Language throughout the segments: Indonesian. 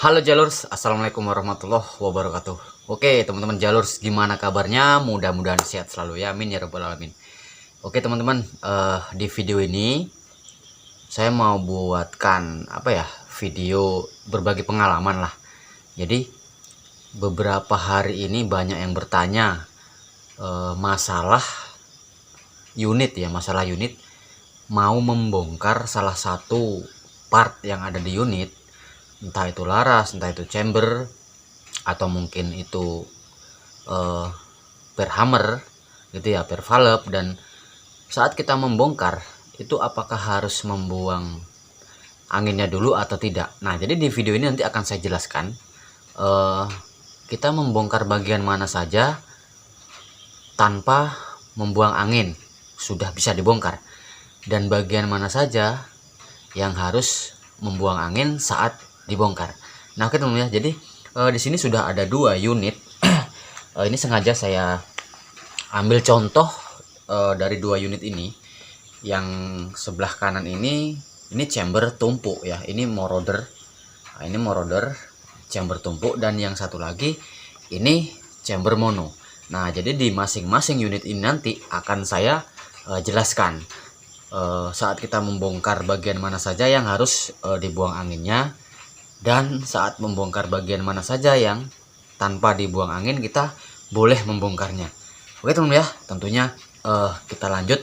Halo Jalurs, Assalamualaikum warahmatullahi wabarakatuh. Oke teman-teman Jalurs, gimana kabarnya? Mudah-mudahan sehat selalu ya, amin ya rabbal alamin. Oke teman-teman, di video ini saya mau buatkan video berbagi pengalaman lah. Jadi beberapa hari ini banyak yang bertanya masalah unit, mau membongkar salah satu part yang ada di unit, entah itu laras, entah itu chamber, atau mungkin itu per hammer gitu ya, per valve. Dan saat kita membongkar itu apakah harus membuang anginnya dulu atau tidak. Nah jadi di video ini nanti akan saya jelaskan kita membongkar bagian mana saja tanpa membuang angin sudah bisa dibongkar, dan bagian mana saja yang harus membuang angin saat dibongkar. Nah oke teman-teman ya, jadi di sini sudah ada dua unit. Ini sengaja saya ambil contoh dari dua unit ini. Yang sebelah kanan ini chamber tumpuk ya, ini moroder. Nah, ini moroder chamber tumpuk, dan yang satu lagi ini chamber mono. Nah jadi di masing-masing unit ini nanti akan saya jelaskan saat kita membongkar bagian mana saja yang harus dibuang anginnya, dan saat membongkar bagian mana saja yang tanpa dibuang angin kita boleh membongkarnya. Oke teman-teman ya, tentunya kita lanjut.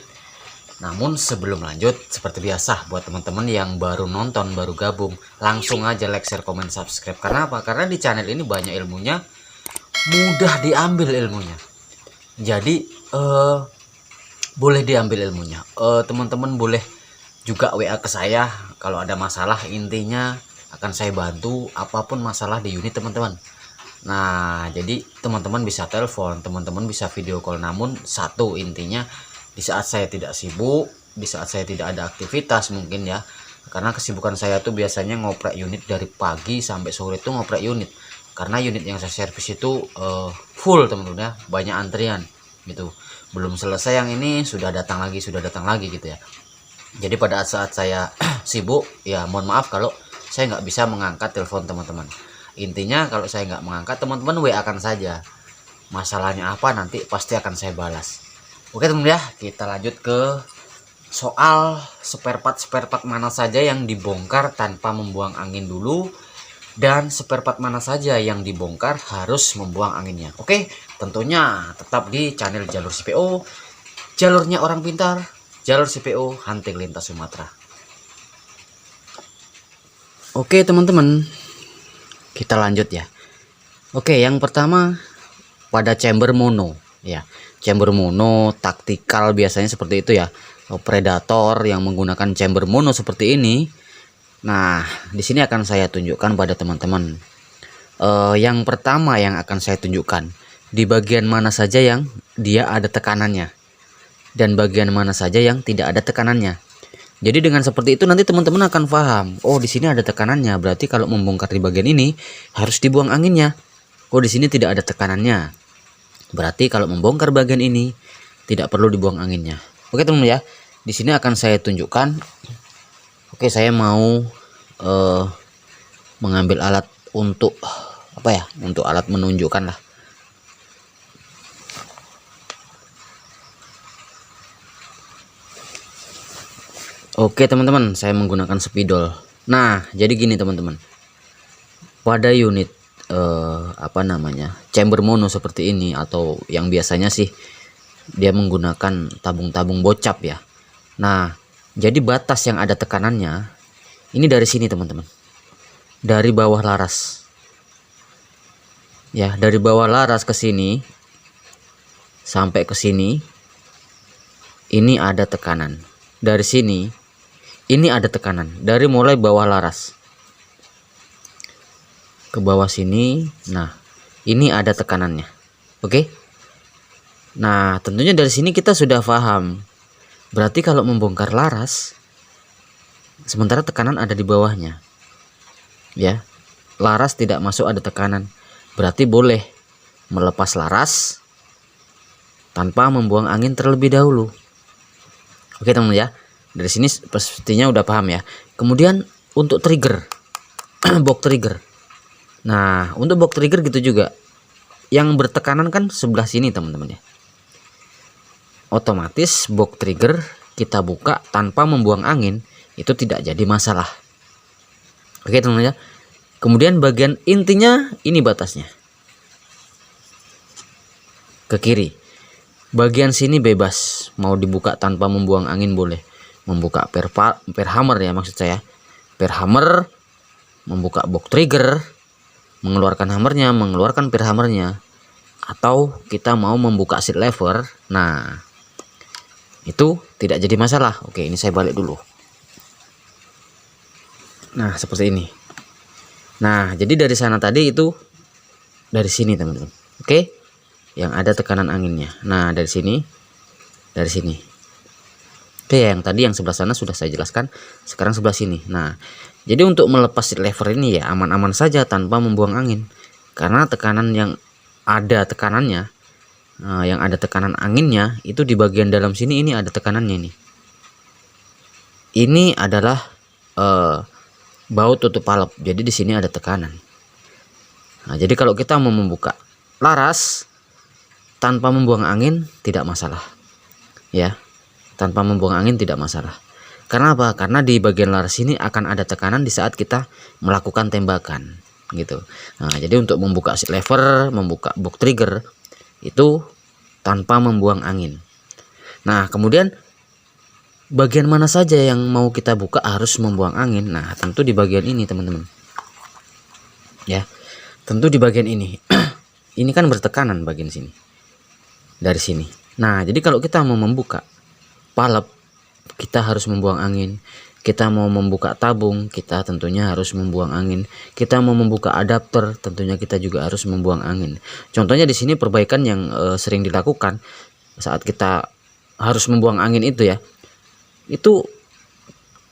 Namun sebelum lanjut, seperti biasa buat teman-teman yang baru nonton, baru gabung, langsung aja like, share, komen, subscribe. Karena apa? Karena di channel ini banyak ilmunya, mudah diambil ilmunya. Jadi boleh diambil ilmunya. Teman-teman boleh juga WA ke saya kalau ada masalah. Intinya akan saya bantu apapun masalah di unit teman-teman. Nah jadi teman-teman bisa telepon, teman-teman bisa video call. Namun satu intinya, di saat saya tidak sibuk, di saat saya tidak ada aktivitas mungkin ya, karena kesibukan saya tuh biasanya ngoprek unit dari pagi sampai sore itu ngoprek unit. Karena unit yang saya servis itu full teman-teman ya, banyak antrian gitu. Belum selesai yang ini sudah datang lagi gitu ya. Jadi pada saat saya sibuk ya mohon maaf kalau saya nggak bisa mengangkat telepon teman-teman. Intinya kalau saya nggak mengangkat, teman-teman WA akan saja. Masalahnya apa nanti pasti akan saya balas. Oke teman-teman ya, kita lanjut ke soal spare part mana saja yang dibongkar tanpa membuang angin dulu, dan spare part mana saja yang dibongkar harus membuang anginnya. Oke, tentunya tetap di channel Jalur CPO, jalurnya orang pintar, jalur CPO Hunting Lintas Sumatera. Oke teman-teman, kita lanjut ya. Oke, yang pertama pada chamber mono ya. Chamber mono taktikal biasanya seperti itu ya. Predator yang menggunakan chamber mono seperti ini. Nah, di sini akan saya tunjukkan pada teman-teman. Yang pertama yang akan saya tunjukkan, di bagian mana saja yang dia ada tekanannya, dan bagian mana saja yang tidak ada tekanannya. Jadi dengan seperti itu nanti teman-teman akan paham. Oh, di sini ada tekanannya, berarti kalau membongkar di bagian ini harus dibuang anginnya. Oh, di sini tidak ada tekanannya, berarti kalau membongkar bagian ini tidak perlu dibuang anginnya. Oke teman-teman ya, di sini akan saya tunjukkan. Oke, saya mau mengambil alat untuk untuk alat menunjukkan lah. Oke teman-teman, saya menggunakan spidol. Nah jadi gini teman-teman, pada unit chamber mono seperti ini, atau yang biasanya sih dia menggunakan tabung-tabung bocap ya. Nah jadi batas yang ada tekanannya ini dari sini teman-teman, dari bawah laras ya, dari bawah laras ke sini sampai ke sini ini ada tekanan. Dari sini ini ada tekanan, dari mulai bawah laras ke bawah sini. Nah ini ada tekanannya. Oke, nah tentunya dari sini kita sudah paham. Berarti kalau membongkar laras sementara tekanan ada di bawahnya ya, laras tidak masuk ada tekanan, berarti boleh melepas laras tanpa membuang angin terlebih dahulu. Oke teman-teman ya, dari sini pastinya udah paham ya. Kemudian untuk trigger box trigger, Nah, untuk box trigger gitu juga. Yang bertekanan kan sebelah sini teman-teman ya. Otomatis box trigger kita buka tanpa membuang angin itu tidak jadi masalah. Oke teman-teman ya. Kemudian bagian intinya ini batasnya. Ke kiri. Bagian sini bebas, mau dibuka tanpa membuang angin boleh. Membuka per hammer ya maksud saya. Per hammer, membuka box trigger, mengeluarkan hammernya, mengeluarkan per hammernya, atau kita mau membuka seat lever. Nah, itu tidak jadi masalah. Oke, ini saya balik dulu. Nah, seperti ini. Nah, jadi dari sana tadi itu dari sini teman-teman. Oke, yang ada tekanan anginnya. Nah, dari sini, dari sini. Oke, yang tadi yang sebelah sana sudah saya jelaskan. Sekarang sebelah sini. Nah, jadi untuk melepas seat lever ini ya aman-aman saja tanpa membuang angin. Karena tekanan yang ada tekanannya, yang ada tekanan anginnya itu di bagian dalam sini, ini ada tekanannya nih. Ini adalah baut tutup valve. Jadi di sini ada tekanan. Nah, jadi kalau kita mau membuka laras tanpa membuang angin tidak masalah. Ya. Tanpa membuang angin tidak masalah. Karena apa? Karena di bagian laras ini akan ada tekanan di saat kita melakukan tembakan gitu. Nah, jadi untuk membuka seat lever, membuka box trigger itu tanpa membuang angin. Nah, kemudian bagian mana saja yang mau kita buka harus membuang angin. Nah, tentu di bagian ini, teman-teman. Ya. Tentu di bagian ini. Ini kan bertekanan bagian sini. Dari sini. Nah, jadi kalau kita mau membuka valve, kita harus membuang angin. Kita mau membuka tabung, kita tentunya harus membuang angin. Kita mau membuka adapter, tentunya kita juga harus membuang angin. Contohnya di sini perbaikan yang sering dilakukan saat kita harus membuang angin itu ya. Itu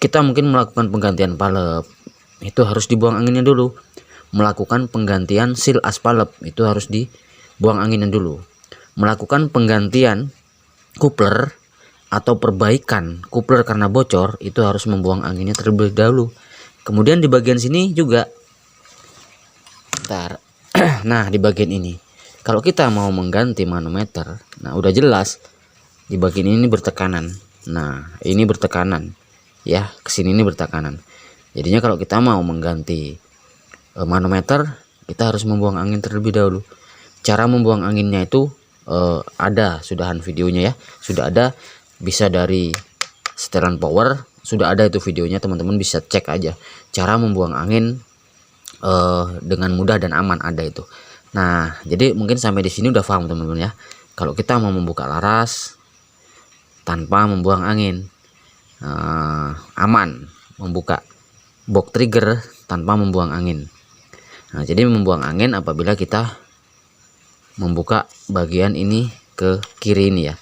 kita mungkin melakukan penggantian valve, itu harus dibuang anginnya dulu. Melakukan penggantian seal as valve, itu harus dibuang anginnya dulu. Melakukan penggantian coupler atau perbaikan coupler karena bocor, itu harus membuang anginnya terlebih dahulu. Kemudian di bagian sini juga. Bentar. Nah, di bagian ini kalau kita mau mengganti manometer, nah udah jelas di bagian ini bertekanan. Nah, ini bertekanan. Ya, kesini ini bertekanan. Jadinya kalau kita mau mengganti manometer, kita harus membuang angin terlebih dahulu. Cara membuang anginnya itu ada sudahan videonya ya. Sudah ada. Bisa dari setelan power, sudah ada itu videonya, teman-teman bisa cek aja cara membuang angin dengan mudah dan aman, ada itu. Nah, jadi mungkin sampai di sini udah paham teman-teman ya. Kalau kita mau membuka laras tanpa membuang angin, aman membuka box trigger tanpa membuang angin. Nah, jadi membuang angin apabila kita membuka bagian ini ke kiri ini ya.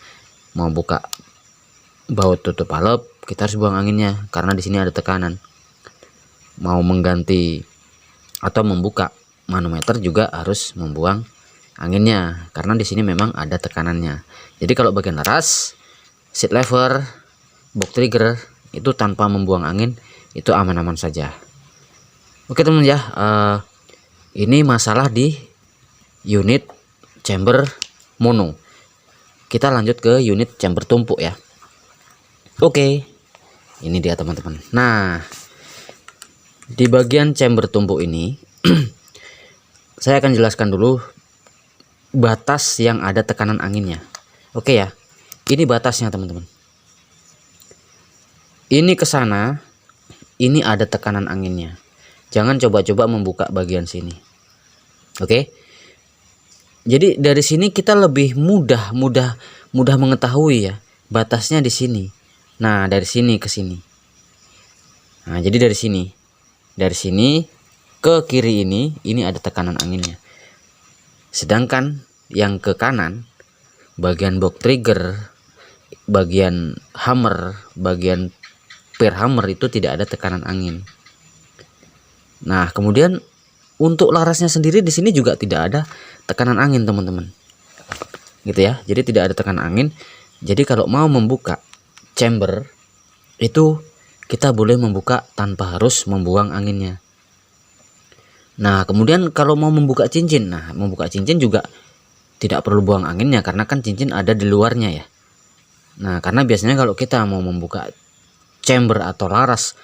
Mau buka baut tutup valve, kita harus buang anginnya karena di sini ada tekanan. Mau mengganti atau membuka manometer juga harus membuang anginnya karena di sini memang ada tekanannya. Jadi kalau bagian laras, seat lever, box trigger itu tanpa membuang angin itu aman-aman saja. Oke teman ya, ini masalah di unit chamber mono. Kita lanjut ke unit chamber tumpuk ya. Oke, ini dia teman-teman. Nah, di bagian chamber tumpuk ini saya akan jelaskan dulu batas yang ada tekanan anginnya. Oke ya, ini batasnya teman-teman. Ini ke sana, ini ada tekanan anginnya. Jangan coba-coba membuka bagian sini. Oke. Jadi dari sini kita lebih mudah mengetahui ya batasnya di sini. Nah, dari sini ke sini. Nah, jadi dari sini ke kiri ini ada tekanan anginnya. Sedangkan yang ke kanan, bagian box trigger, bagian hammer, bagian per hammer itu tidak ada tekanan angin. Nah, kemudian untuk larasnya sendiri di sini juga tidak ada tekanan angin, teman-teman. Gitu ya. Jadi tidak ada tekanan angin. Jadi kalau mau membuka chamber itu kita boleh membuka tanpa harus membuang anginnya. Nah kemudian kalau mau membuka cincin, nah membuka cincin juga tidak perlu buang anginnya karena kan cincin ada di luarnya ya. Nah karena biasanya kalau kita mau membuka chamber atau laras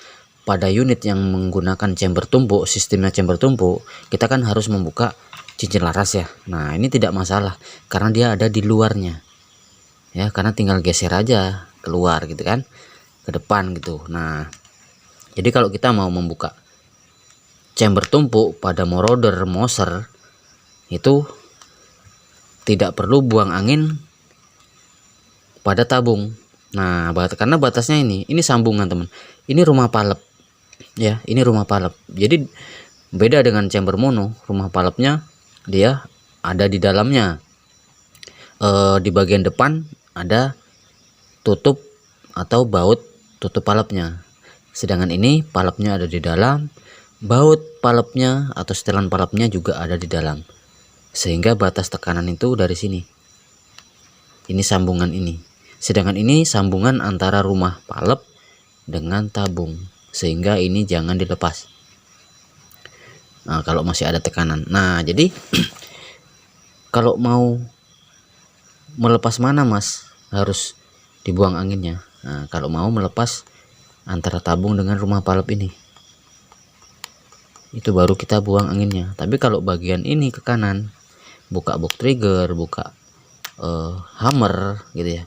pada unit yang menggunakan chamber tumpuk, sistemnya chamber tumpuk, kita kan harus membuka cincin laras ya. Nah ini tidak masalah karena dia ada di luarnya ya, karena tinggal geser aja keluar gitu kan, ke depan gitu. Nah jadi kalau kita mau membuka chamber tumpuk pada moroder Moser itu tidak perlu buang angin pada tabung. Nah karena batasnya ini sambungan teman, ini rumah palep ya, ini rumah palep. Jadi beda dengan chamber mono, rumah palepnya dia ada di dalamnya, di bagian depan ada tutup atau baut tutup palepnya, sedangkan ini palepnya ada di dalam, baut palepnya atau setelan palepnya juga ada di dalam, sehingga batas tekanan itu dari sini, ini sambungan ini, sedangkan ini sambungan antara rumah palep dengan tabung, sehingga ini jangan dilepas. Nah kalau masih ada tekanan, nah jadi kalau mau melepas mana mas, harus dibuang anginnya. Nah kalau mau melepas antara tabung dengan rumah palep ini, itu baru kita buang anginnya. Tapi kalau bagian ini ke kanan, buka box trigger, buka hammer gitu ya,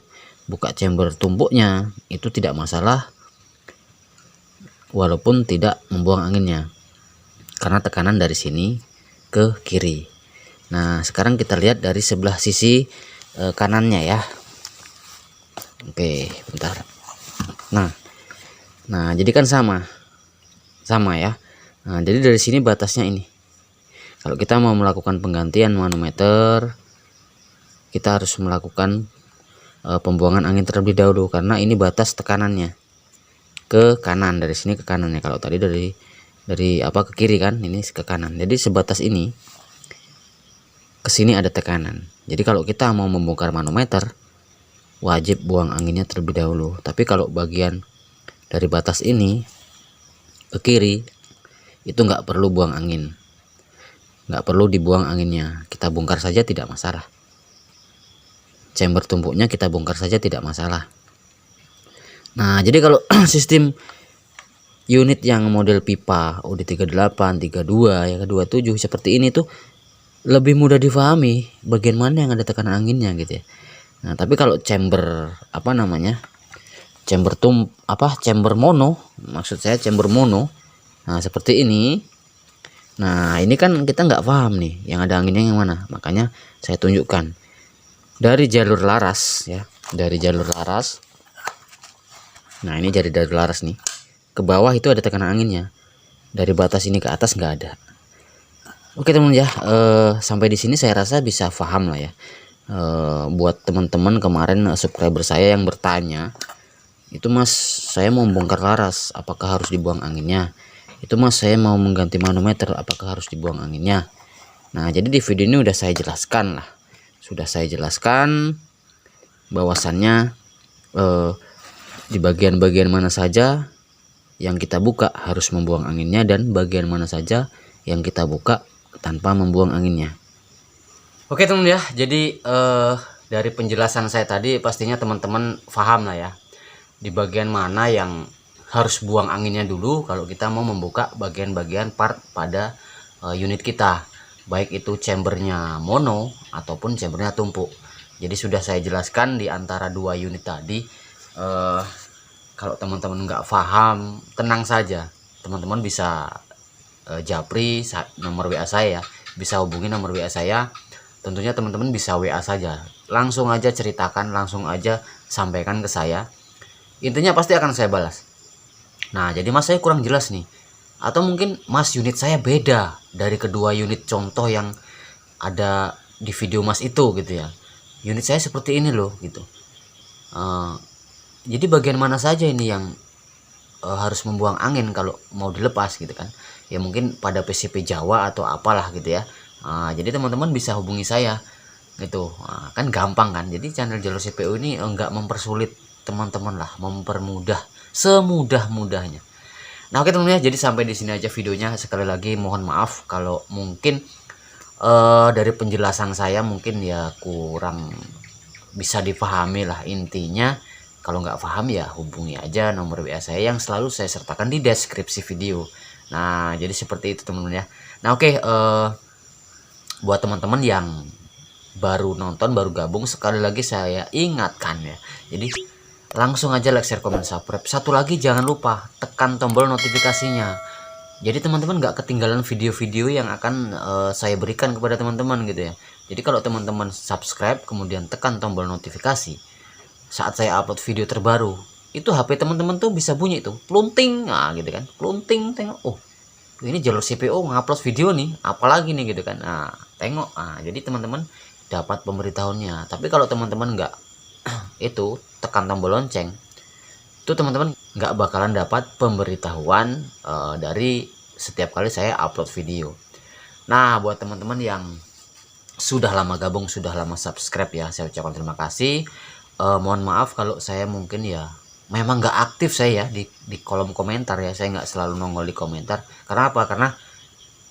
buka chamber tumpuknya, itu tidak masalah walaupun tidak membuang anginnya karena tekanan dari sini ke kiri. Nah sekarang kita lihat dari sebelah sisi kanannya ya. Oke bentar. Nah jadi kan sama ya. Nah jadi dari sini batasnya ini, kalau kita mau melakukan penggantian manometer, kita harus melakukan pembuangan angin terlebih dahulu karena ini batas tekanannya ke kanan, dari sini ke kanannya. Kalau tadi dari apa ke kiri kan, ini ke kanan. Jadi sebatas ini ke sini ada tekanan. Jadi kalau kita mau membongkar manometer wajib buang anginnya terlebih dahulu. Tapi kalau bagian dari batas ini ke kiri itu nggak perlu buang angin, nggak perlu dibuang anginnya, kita bongkar saja tidak masalah. Chamber tumpuknya kita bongkar saja tidak masalah. Nah jadi kalau sistem unit yang model pipa OD38, 32 ya, 27 seperti ini tuh lebih mudah difahami bagian mana yang ada tekanan anginnya gitu ya. Nah tapi kalau chamber apa namanya, chamber mono, maksud saya chamber mono, nah seperti ini. Nah ini kan kita nggak paham nih yang ada anginnya yang mana, makanya saya tunjukkan dari jalur laras ya, dari jalur laras. Nah ini dari jalur laras nih ke bawah itu ada tekanan anginnya, dari batas ini ke atas nggak ada. Oke teman ya, sampai di sini saya rasa bisa paham lah ya. Buat teman-teman kemarin subscriber saya yang bertanya, itu mas saya mau bongkar laras apakah harus dibuang anginnya, itu mas saya mau mengganti manometer apakah harus dibuang anginnya. Nah jadi di video ini udah saya jelaskan lah, sudah saya jelaskan bahwasannya di bagian-bagian mana saja yang kita buka harus membuang anginnya, dan bagian mana saja yang kita buka tanpa membuang anginnya. Oke teman ya, jadi dari penjelasan saya tadi pastinya teman-teman paham lah ya, di bagian mana yang harus buang anginnya dulu kalau kita mau membuka bagian-bagian part pada unit kita, baik itu chambernya mono ataupun chambernya tumpuk. Jadi sudah saya jelaskan di antara dua unit tadi. Kalau teman-teman nggak paham, tenang saja, teman-teman bisa japri nomor WA saya, bisa hubungi nomor WA saya. Tentunya teman-teman bisa WA saja, langsung aja ceritakan, langsung aja sampaikan ke saya, intinya pasti akan saya balas. Nah jadi mas saya kurang jelas nih, atau mungkin mas unit saya beda dari kedua unit contoh yang ada di video mas itu gitu ya, unit saya seperti ini loh gitu. Jadi bagian mana saja ini yang harus membuang angin kalau mau dilepas gitu kan ya, mungkin pada PCP Jawa atau apalah gitu ya. Jadi teman-teman bisa hubungi saya gitu, kan gampang kan. Jadi channel jalur CPU ini enggak mempersulit teman-teman lah, mempermudah semudah-mudahnya. Nah oke teman-teman ya, jadi sampai di sini aja videonya. Sekali lagi mohon maaf kalau mungkin dari penjelasan saya mungkin ya kurang bisa dipahami lah. Intinya kalau nggak paham ya hubungi aja nomor WA saya yang selalu saya sertakan di deskripsi video. Nah jadi seperti itu teman-teman ya. Nah oke, buat teman-teman yang baru nonton, baru gabung, sekali lagi saya ingatkan ya, jadi langsung aja like, share, komen, subscribe. Satu lagi jangan lupa tekan tombol notifikasinya, jadi teman-teman nggak ketinggalan video-video yang akan saya berikan kepada teman-teman gitu ya. Jadi kalau teman-teman subscribe kemudian tekan tombol notifikasi, saat saya upload video terbaru itu HP teman-teman tuh bisa bunyi tuh plunting, nah gitu kan, plunting, tengok, oh ini jalur CPO ngupload video nih, apalagi nih gitu kan. Nah tengok, jadi teman-teman dapat pemberitahuannya. Tapi kalau teman-teman nggak itu tekan tombol lonceng, itu teman-teman nggak bakalan dapat pemberitahuan dari setiap kali saya upload video. Nah buat teman-teman yang sudah lama gabung, sudah lama subscribe ya, saya ucapkan terima kasih. Mohon maaf kalau saya mungkin ya memang nggak aktif saya ya di kolom komentar ya, saya nggak selalu nongol di komentar. Karena apa? Karena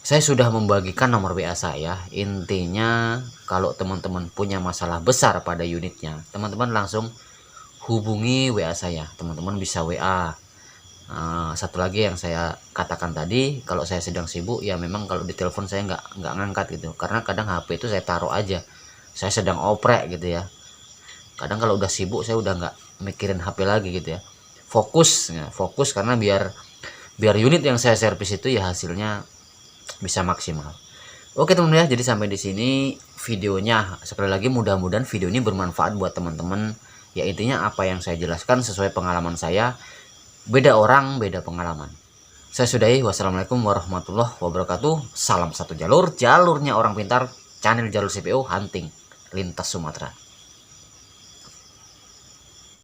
saya sudah membagikan nomor WA saya. Intinya kalau teman-teman punya masalah besar pada unitnya, teman-teman langsung hubungi WA saya. Teman-teman bisa WA. Satu lagi yang saya katakan tadi, kalau saya sedang sibuk ya memang kalau di telepon saya nggak ngangkat gitu. Karena kadang HP itu saya taruh aja. Saya sedang oprek gitu ya. Kadang kalau udah sibuk saya udah nggak mikirin HP lagi gitu ya. Fokus ya, fokus karena biar unit yang saya servis itu ya hasilnya bisa maksimal. Oke teman-teman ya, jadi sampai di sini videonya. Sekali lagi mudah-mudahan video ini bermanfaat buat teman-teman. Ya intinya apa yang saya jelaskan sesuai pengalaman saya. Beda orang, beda pengalaman. Saya sudahi. Wassalamualaikum warahmatullahi wabarakatuh. Salam satu jalur, jalurnya orang pintar. Channel Jalur CPO Hunting Lintas Sumatera.